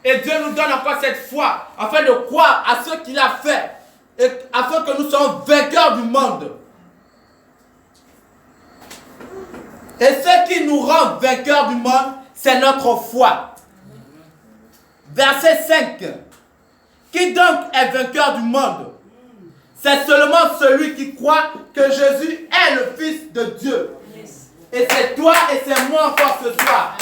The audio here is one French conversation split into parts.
Et Dieu nous donne encore cette foi afin de croire à ce qu'il a fait et afin que nous soyons vainqueurs du monde. Et ce qui nous rend vainqueurs du monde, c'est notre foi. Verset 5. Qui donc est vainqueur du monde? C'est seulement celui qui croit que Jésus est le Fils de Dieu. Et c'est toi et c'est moi encore ce soir.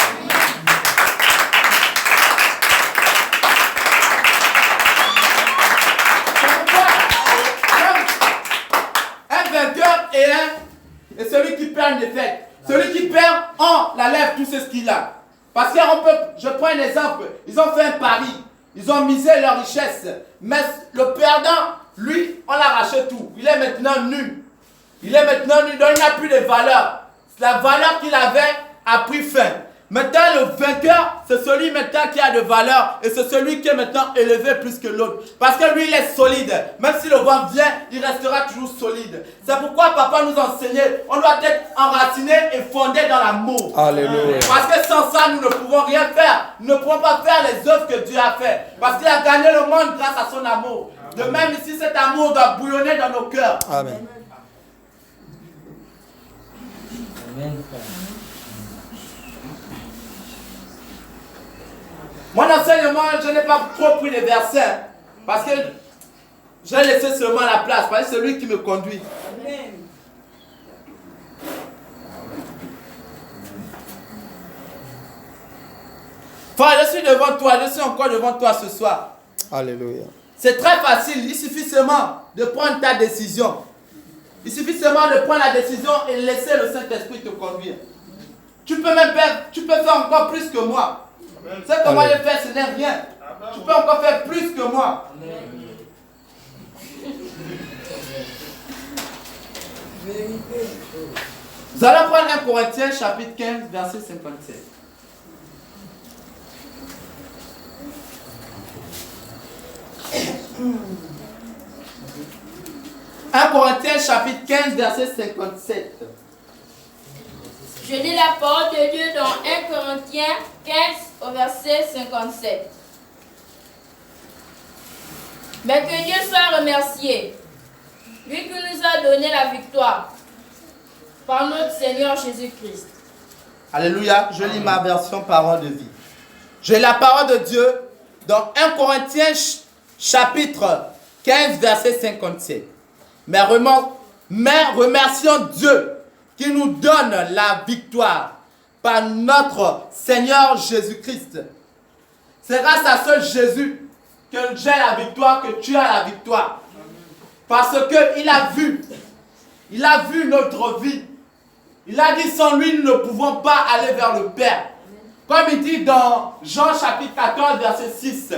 Un vainqueur et celui qui perd une défaite. Celui qui perd, on l'enlève tout ce qu'il a. Parce que je prends un exemple, ils ont fait un pari, ils ont misé leur richesse, mais le perdant, lui, on l'a arraché tout. Il est maintenant nu. Il est maintenant nu, donc il n'a plus de valeur. La valeur qu'il avait a pris fin. Maintenant, le vainqueur, c'est celui maintenant qui a de valeur et c'est celui qui est maintenant élevé plus que l'autre. Parce que lui, il est solide. Même si le vent vient, il restera toujours solide. C'est pourquoi papa nous enseignait, on doit être enraciné et fondé dans l'amour. Alléluia. Parce que sans ça, nous ne pouvons rien faire. Nous ne pouvons pas faire les œuvres que Dieu a fait. Parce qu'il a gagné le monde grâce à son amour. De même ici, cet amour doit bouillonner dans nos cœurs. Amen. Amen. Mon enseignement, je n'ai pas trop pris les versets. Parce que j'ai laissé seulement la place. Parce que c'est lui qui me conduit. Amen. Frère, je suis devant toi. Je suis encore devant toi ce soir. Alléluia. C'est très facile. Il suffit seulement de prendre ta décision. Il suffit seulement de prendre la décision et laisser le Saint-Esprit te conduire. Tu peux même faire, encore plus que moi. Ce que moi j'ai fait, ce n'est rien. Tu peux encore faire plus que moi. Nous allons prendre 1 Corinthiens chapitre 15, verset 57. « 1 Corinthiens chapitre 15, verset 57. Je lis la parole de Dieu dans 1 Corinthiens 15 au verset 57. Mais que Dieu soit remercié, lui qui nous a donné la victoire par notre Seigneur Jésus-Christ. Alléluia, je lis ma version parole de vie. J'ai la parole de Dieu dans 1 Corinthiens chapitre 15, verset 57. Mais remercions Dieu qui nous donne la victoire par notre Seigneur Jésus-Christ. C'est grâce à ce Jésus que j'ai la victoire, que tu as la victoire. Parce qu'il a vu notre vie. Il a dit sans lui, nous ne pouvons pas aller vers le Père. Comme il dit dans Jean chapitre 14, verset 6.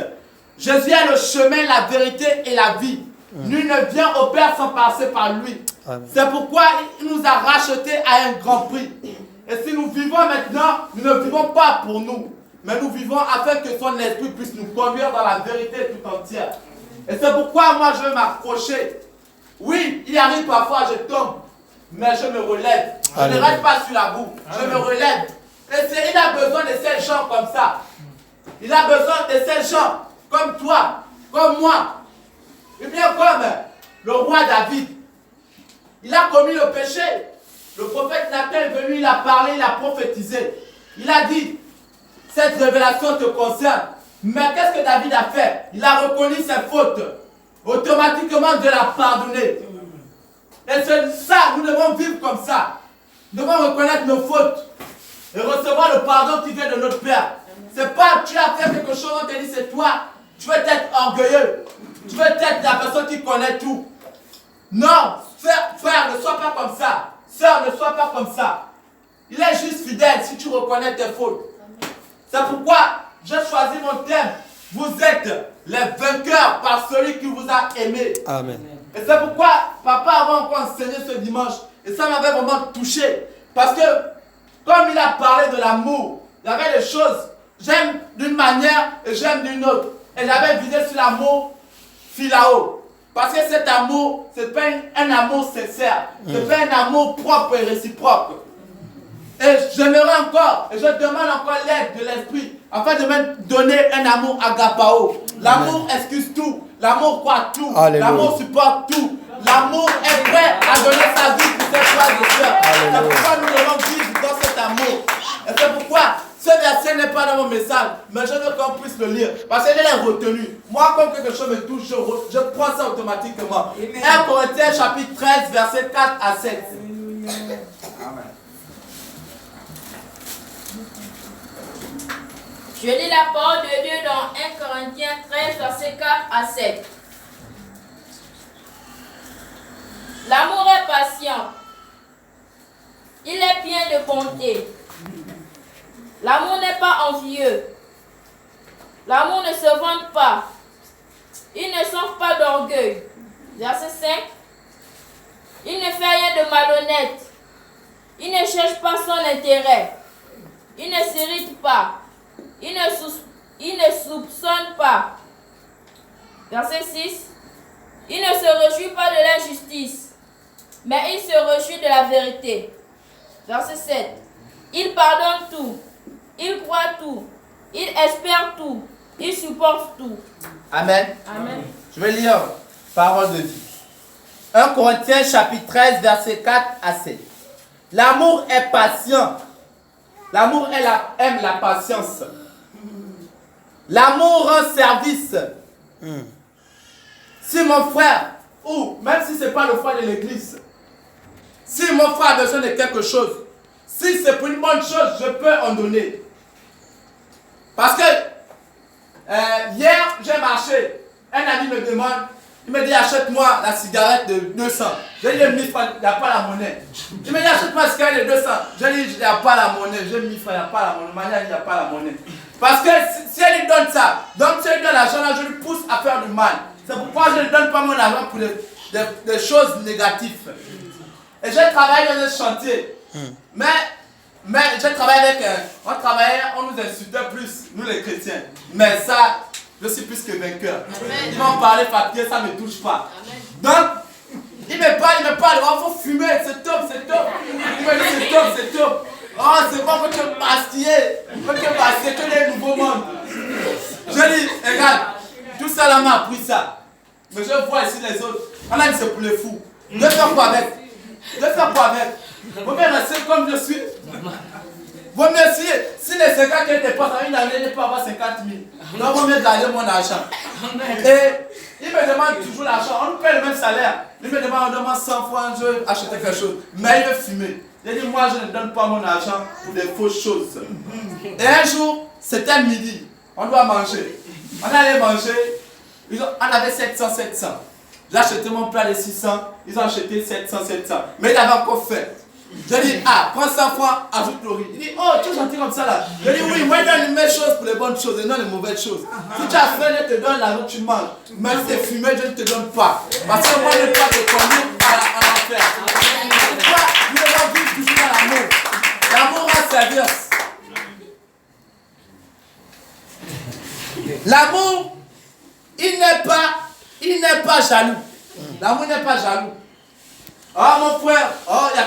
Jésus est le chemin, la vérité et la vie. Nul ne vient au Père sans passer par lui. C'est pourquoi il nous a rachetés à un grand prix. Et si nous vivons maintenant, nous ne vivons pas pour nous, mais nous vivons afin que son esprit puisse nous conduire dans la vérité tout entière. Et c'est pourquoi moi je vais m'accrocher. Oui, il arrive parfois, je tombe, mais je me relève. Je ne reste pas sur la boue, je me relève. Et il a besoin de ces gens comme ça. Il a besoin de ces gens comme toi, comme moi. Et bien comme le roi David. Il a commis le péché. Le prophète Nathan est venu, il a parlé, il a prophétisé. Il a dit, cette révélation te concerne. Mais qu'est-ce que David a fait? Il a reconnu ses fautes. Automatiquement, Dieu l'a pardonné. Et c'est ça, nous devons vivre comme ça. Nous devons reconnaître nos fautes et recevoir le pardon qui vient de notre Père. C'est pas tu as fait quelque chose, on te dit c'est toi. Tu veux être orgueilleux. Tu veux être la personne qui connaît tout. Non, frère, ne sois pas comme ça. Sœur, ne sois pas comme ça. Il est juste fidèle si tu reconnais tes fautes. C'est pourquoi j'ai choisi mon thème. Vous êtes les vainqueurs par celui qui vous a aimé. Amen. Et c'est pourquoi papa avait encore enseigné ce dimanche. Et ça m'avait vraiment touché. Parce que comme il a parlé de l'amour, il y avait des choses. J'aime d'une manière et j'aime d'une autre. Et j'avais visé sur l'amour philao. Parce que cet amour, ce n'est pas un amour sincère. Ce n'est pas un amour propre et réciproque. Et j'aimerais encore, et je demande encore l'aide de l'Esprit, afin de me donner un amour agapao. L'amour excuse tout. L'amour croit tout. L'amour supporte tout. L'amour est prêt à donner sa vie pour ses frères et sœurs. C'est pourquoi nous devons vivre dans cet amour. Et c'est pourquoi ce verset n'est pas dans mon message, mais je veux qu'on puisse le lire. Parce qu'il est retenu. Moi, comme quelque chose me touche, je prends ça automatiquement. 1 Corinthiens chapitre 13, verset 4 à 7. Amen. Je lis la parole de Dieu dans 1 Corinthiens 13, verset 4 à 7. L'amour est patient. Il est plein de bonté. L'amour n'est pas envieux. L'amour ne se vante pas. Il ne s'enfle pas d'orgueil. Verset 5. Il ne fait rien de malhonnête. Il ne cherche pas son intérêt. Il ne s'irrite pas. Il ne soupçonne pas. Verset 6. Il ne se réjouit pas de l'injustice, mais il se réjouit de la vérité. Verset 7. Il pardonne tout. Il croit tout. Il espère tout. Il supporte tout. Amen. Amen. Je vais lire parole de Dieu. 1 Corinthiens chapitre 13, verset 4 à 7. L'amour est patient. L'amour aime la patience. L'amour rend service. Si mon frère, ou même si ce n'est pas le frère de l'église, si mon frère a besoin de quelque chose, si c'est pour une bonne chose, je peux en donner. Parce que hier, j'ai marché. Un ami me demande, il me dit achète-moi la cigarette de 200. Je lui ai dit 1000 francs, il n'y a pas la monnaie. Il me dit achète-moi la cigarette de 200. Je lui ai dit il n'y a pas la monnaie. J'ai 1000 francs, il n'y a pas la monnaie. Il n'y a pas la monnaie. Parce que si elle lui donne ça, donc si elle lui donne l'argent, là, je lui pousse à faire du mal. C'est pourquoi je ne donne pas mon argent pour des choses négatives. Et j'ai travaillé dans un chantier. Mais j'ai travaillé avec on travaillait, on nous insultait plus, nous les chrétiens. Mais ça, je suis plus que vainqueur. Ils m'ont parlé papier, ça ne me touche pas. Donc, il me parle, oh, faut fumer, c'est top, c'est top. Il me dit c'est top, c'est top. Oh, c'est bon, faut te pastiller, tu es un nouveau monde. Je dis, regarde, tout ça là m'a appris ça. Mais je vois ici les autres, on a dit c'est pour les fous. Je vais faire quoi avec? Vous mieux rester comme je suis. Vous mieux si les 50 qui étaient pas dans une année, je peux avoir 50 000. Donc, vous mieux garder mon argent. Et il me demande toujours l'argent. On nous paie le même salaire. Il me demande, on demande 100 fois, je veux acheter quelque chose. Mais il veut fumer. Il dit, moi, je ne donne pas mon argent pour des fausses choses. Et un jour, c'était midi. On doit manger. On allait manger. On avait 700. J'ai acheté mon plat de 600. Ils ont acheté 700. Mais il avait encore fait. Je dis, ah, prends 100 francs, ajoute le riz. Il dit, oh, tu es gentil comme ça là. Je dis, oui, moi je donne les mêmes choses pour les bonnes choses et non les mauvaises choses. Si tu as faim, je te donne l'argent, tu manges. Mais si tu es fumé, je ne te donne pas. Parce que moi, je ne veux pas te conduire à l'enfer. Pourquoi nous devons vivre toujours dans l'amour? L'amour a service. L'amour, il n'est pas jaloux. L'amour n'est pas jaloux. Ah mon frère, oh, il n'y a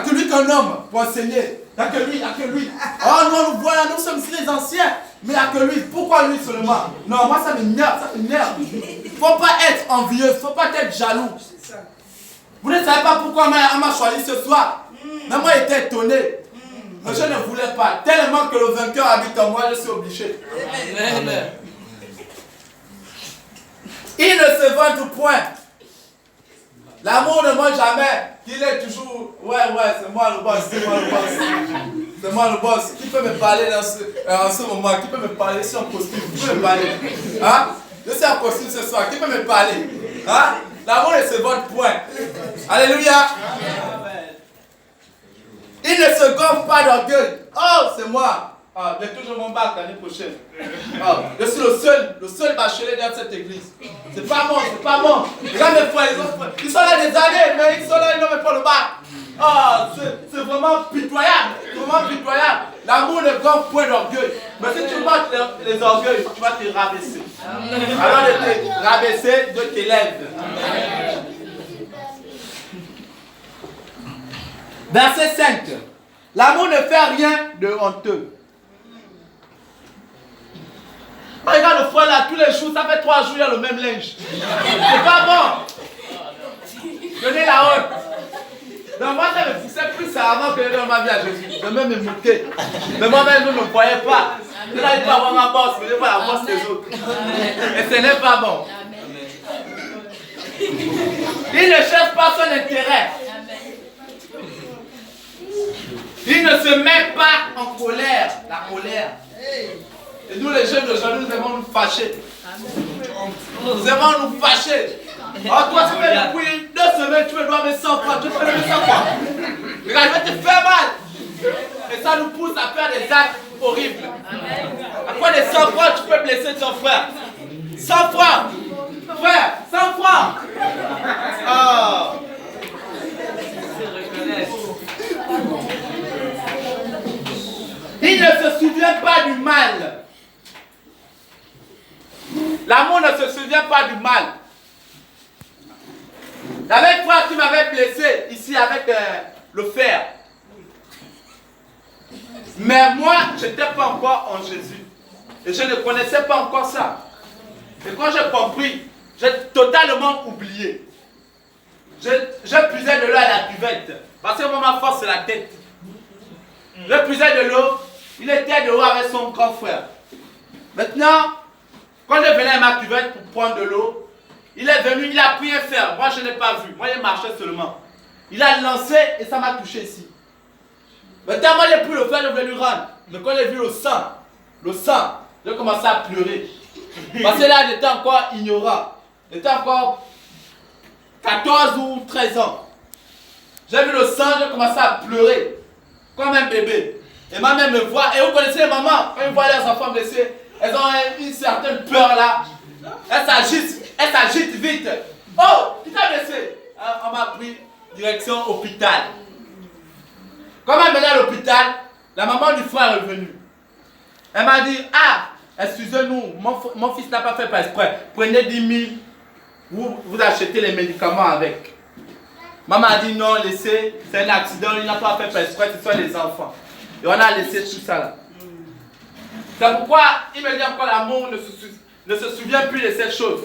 que lui qu'un homme pour enseigner. Il n'y a que lui. Oh non, nous voilà, nous sommes les anciens. Mais il n'y a que lui. Pourquoi lui seulement? Non, moi ça m'énerve, Il ne faut pas être envieux, il ne faut pas être jaloux. Vous ne savez pas pourquoi on m'a choisi ce soir. Mais moi j'étais étonné. Mais je ne voulais pas. Tellement que le vainqueur habite en moi, je suis obligé. Amen. Il ne se vante point. L'amour ne ment jamais. Il est toujours, ouais, c'est moi le boss. Qui peut me parler en ce moment? Qui peut me parler? Je suis en costume. Qui peut me parler? Hein? Je suis en costume ce soir. Qui peut me parler? Hein? L'amour ne se vante point. Alléluia. Amen. Il ne se gonfle pas d'orgueil. Oh, c'est moi. Ah, j'ai toujours mon bac l'année prochaine. Ah, je suis le seul bachelier dans cette église. C'est pas bon. Regarde mes frères, les autres frères. Ils sont là des années, mais ils n'ont même pas le bac. Ah, c'est vraiment pitoyable. L'amour ne gonfle point d'orgueil. Mais si tu battes les orgueils, tu vas te rabaisser. Alors de te rabaisser, Dieu t'élève. Verset 5. L'amour ne fait rien de honteux. frère là, tous les jours, ça fait 3 jours, il y a le même linge. C'est pas bon. Donnez la honte. Donc moi, ça me poussait plus avant que dans ma vie à Jésus. Je même me moquer. Mais moi-même, je ne me voyais pas. Je n'arrive pas à voir ma bosse, mais je vois la bosse des autres. Et ce n'est pas bon. Il ne cherche pas son intérêt. Il ne se met pas en colère. La colère. Et nous, les jeunes d'aujourd'hui, nous aimons nous fâcher. Nous aimons nous fâcher. Oh, toi, tu fais depuis 2 semaines, tu me dois mes 100 francs. Tu fais mes 100 francs. Regarde, je vais te faire mal. Et ça nous pousse à faire des actes horribles. À quoi des 100 francs, tu peux blesser ton frère. 100 francs. Frère, 100 francs. Oh. Il ne se souvient pas du mal. L'amour ne se souvient pas du mal. Il y avait un frère qui m'avait blessé ici avec le fer. Mais moi, je n'étais pas encore en Jésus. Et je ne connaissais pas encore ça. Et quand j'ai compris, j'ai totalement oublié. Je puisais de l'eau à la cuvette. Parce que moi, ma force, c'est la tête. Je puisais de l'eau. Il était dehors avec son grand frère. Maintenant, quand je venais à ma cuvette pour prendre de l'eau, il est venu, il a pris un fer. Moi, je n'ai pas vu. Moi, il marchait seulement. Il a lancé et ça m'a touché ici. Maintenant, moi, j'ai pris le fer, je voulais lui rendre. Mais quand j'ai vu le sang, j'ai commencé à pleurer. Parce que là, j'étais encore ignorant. J'étais encore 14 ou 13 ans. J'ai vu le sang, j'ai commencé à pleurer. Comme un bébé. Et ma mère me voit. Et vous connaissez les mamans, quand ils voient leurs enfants blessés, elles ont une certaine peur là. Elles s'agitent vite. Oh, qui t'a blessé? On m'a pris direction hôpital. Quand elle m'a mené à l'hôpital, la maman du frère est venue. Elle m'a dit, ah, excusez-nous, mon fils n'a pas fait par exprès. Prenez 10 000, vous achetez les médicaments avec. Maman a dit non, laissez, c'est un accident, il n'a pas fait par exprès, ce sont les enfants. Et on a laissé tout ça là. C'est pourquoi il me dit encore l'amour ne se souvient plus de cette chose.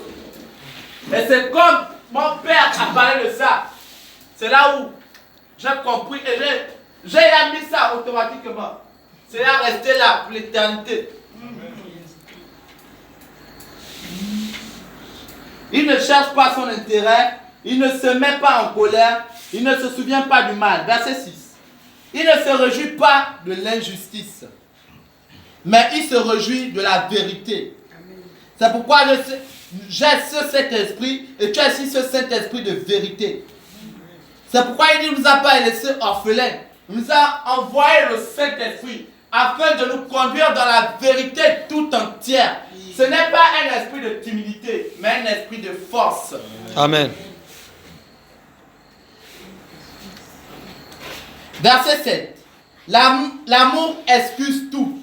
Et c'est comme mon père a parlé de ça. C'est là où j'ai compris et j'ai mis ça automatiquement. C'est à rester là pour l'éternité. Il ne cherche pas son intérêt, il ne se met pas en colère, il ne se souvient pas du mal. Verset 6. Il ne se réjouit pas de l'injustice, mais il se réjouit de la vérité. C'est pourquoi j'ai ce Saint-Esprit et tu as aussi ce Saint-Esprit de vérité. C'est pourquoi il ne nous a pas laissés orphelins. Il nous a envoyé le Saint-Esprit afin de nous conduire dans la vérité tout entière. Ce n'est pas un esprit de timidité, mais un esprit de force. Amen. Verset 7. L'amour excuse tout.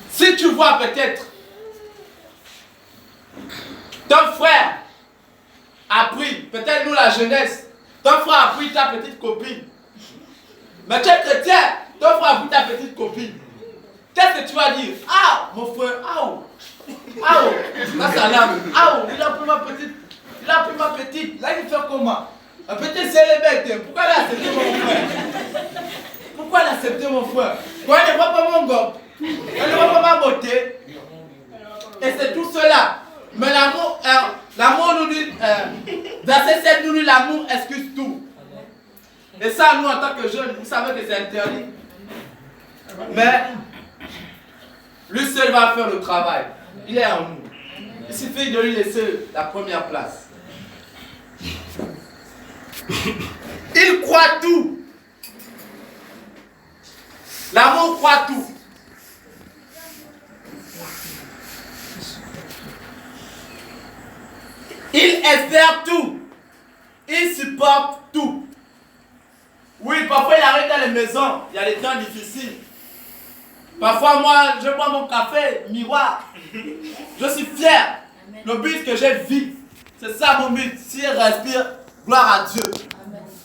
Si tu vois peut-être ton frère a pris, peut-être nous la jeunesse, ton frère a pris ta petite copine. Mais tu es chrétien, ton frère a pris ta petite copine. Qu'est-ce que tu vas dire? Ah, mon frère, là ça lame. Il a pris ma petite. Là il fait comment? Un petit célibataire. Pourquoi il a accepté mon frère? Pourquoi il a accepté mon frère? Pourquoi il ne voit pas mon gobe? Il ne voit pas ma beauté. Et c'est tout cela. Mais l'amour nous dit, verset 7 nous dit, l'amour excuse tout. Et ça, nous en tant que jeunes, vous savez que c'est interdit. Mais lui seul va faire le travail. Il est en nous. Il suffit de lui laisser la première place. Il croit tout. L'amour croit tout. Il espère tout. Il supporte tout. Oui, parfois il arrive dans les maisons, il y a des temps difficiles. Parfois moi, je bois mon café, miroir. Je suis fier. Le but que j'ai vu, c'est ça mon but. Si je respire, gloire à Dieu.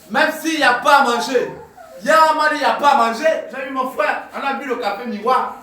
Même s'il n'y a pas à manger. Hier, on m'a dit il n'y a pas à manger. J'ai vu mon frère, on a bu le café miroir.